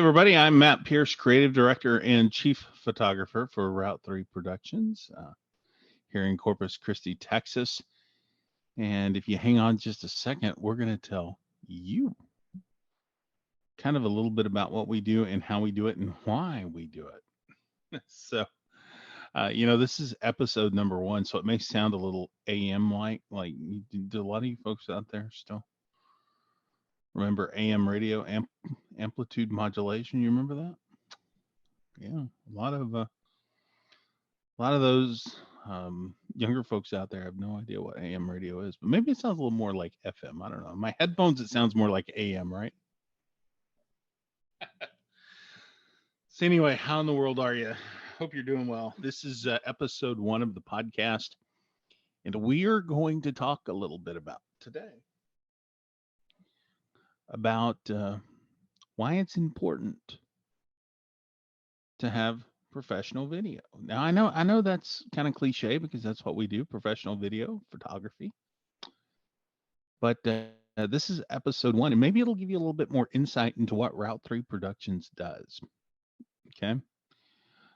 everybody. I'm Matt Pierce, Creative Director and Chief Photographer for Route 3 Productions here in Corpus Christi, Texas. And if you hang on just a second, we're going to tell you kind of a little bit about what we do and how we do it and why we do it. This is episode number 1, so it may sound a little AM like. Do a lot of you folks out there still remember AM radio amplitude modulation? You remember that? Yeah, a lot of those younger folks out there have no idea what AM radio is, but maybe it sounds a little more like FM. I don't know. My headphones, it sounds more like AM, right? So anyway, how in the world are you? Hope you're doing well. This is episode 1 of the podcast, and we are going to talk a little bit about today about why it's important to have professional video. Now I know that's kind of cliche because that's what we do, professional video photography. But this is episode 1, and maybe it'll give you a little bit more insight into what Route 3 Productions does. Okay.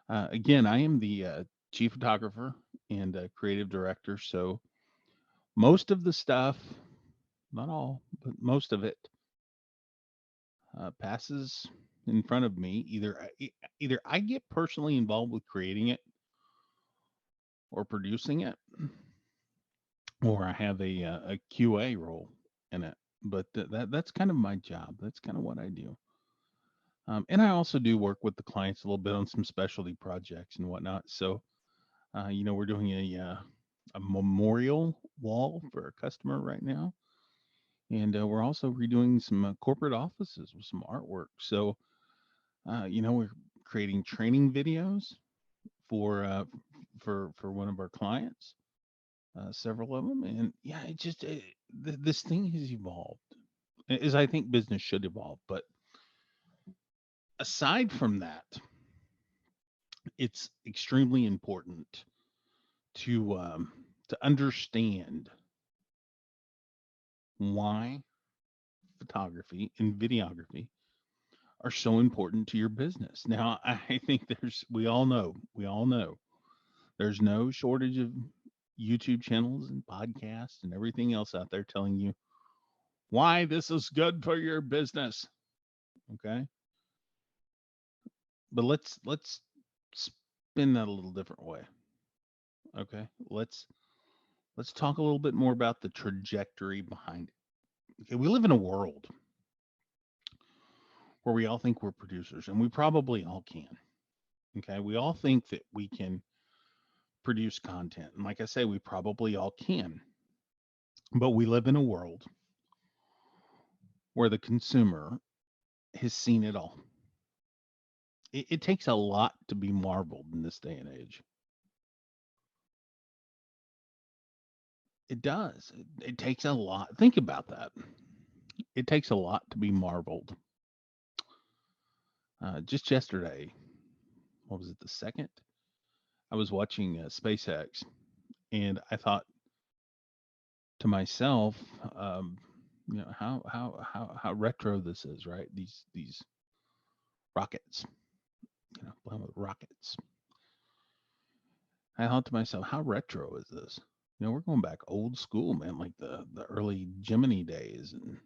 Again, I am the chief photographer and creative director. So most of the stuff, not all, but most of it passes in front of me. Either I get personally involved with creating it or producing it, or I have a QA role in it. But that's kind of my job. That's kind of what I do. And I also do work with the clients a little bit on some specialty projects and whatnot. So, we're doing a memorial wall for a customer right now, and we're also redoing some corporate offices with some artwork. So, we're creating training videos for for one of our clients, several of them, and yeah, this thing has evolved, as I think business should evolve. But aside from that, it's extremely important to understand why photography and videography are so important to your business. Now, I think we all know there's no shortage of YouTube channels and podcasts and everything else out there telling you why this is good for your business. Okay, but let's spin that a little different way. Okay, let's talk a little bit more about the trajectory behind it. Okay, we live in a world where we all think we're producers, and we probably all can. Okay, we all think that we can produce content, and like I say, we probably all can. But we live in a world where the consumer has seen it all. It takes a lot to be marveled in this day and age. It does. It takes a lot. Think about that. It takes a lot to be marveled. Just yesterday, what was it, the second? I was watching SpaceX, and I thought to myself, how retro this is, right? These rockets, playing with rockets. I thought to myself, how retro is this? We're going back old school, man, like the early Gemini days, and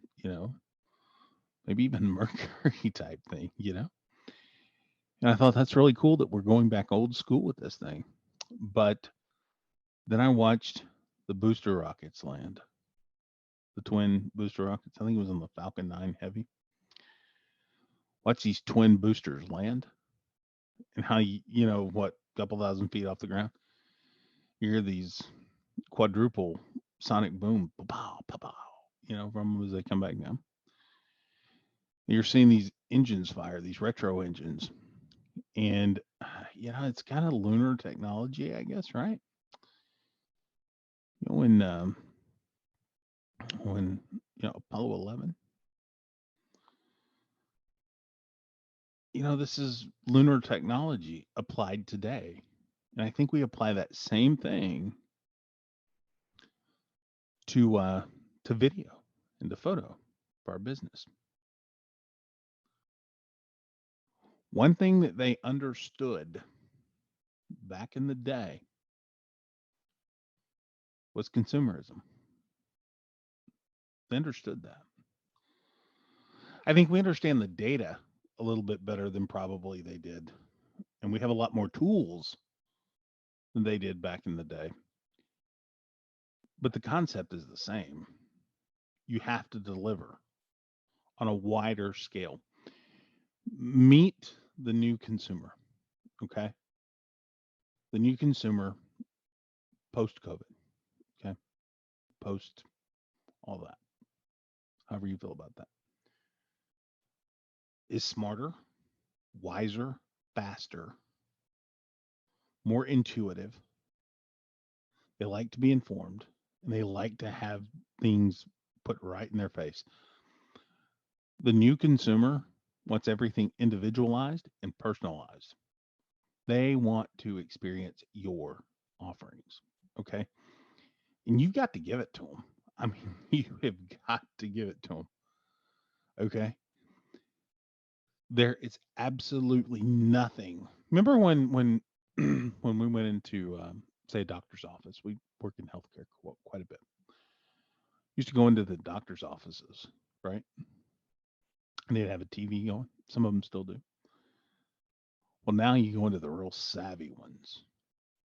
maybe even Mercury type thing. And I thought that's really cool that we're going back old school with this thing. But then I watched the booster rockets land, the twin booster rockets. I think it was on the Falcon 9 Heavy. Watch these twin boosters land, and how what, couple thousand feet off the ground, you hear these quadruple sonic boom, pow, pow, pow, from them as they come back down. You're seeing these engines fire, these retro engines, and it's kind of lunar technology, I guess, right? When Apollo 11, this is lunar technology applied today, and I think we apply that same thing to video and to photo for our business. One thing that they understood back in the day was consumerism. They understood that. I think we understand the data a little bit better than probably they did. And we have a lot more tools than they did back in the day. But the concept is the same. You have to deliver on a wider scale. Meet the new consumer, okay? The new consumer post COVID, okay? Post all that, however you feel about that, is smarter, wiser, faster, more intuitive. They like to be informed and they like to have things put right in their face. The new consumer wants everything individualized and personalized. They want to experience your offerings. Okay. And you've got to give it to them. I mean, you have got to give it to them. Okay. There is absolutely nothing. Remember when when we went into say a doctor's office, we work in healthcare quite a bit. Used to go into the doctor's offices, right? And they'd have a TV going. Some of them still do. Well, now you go into the real savvy ones.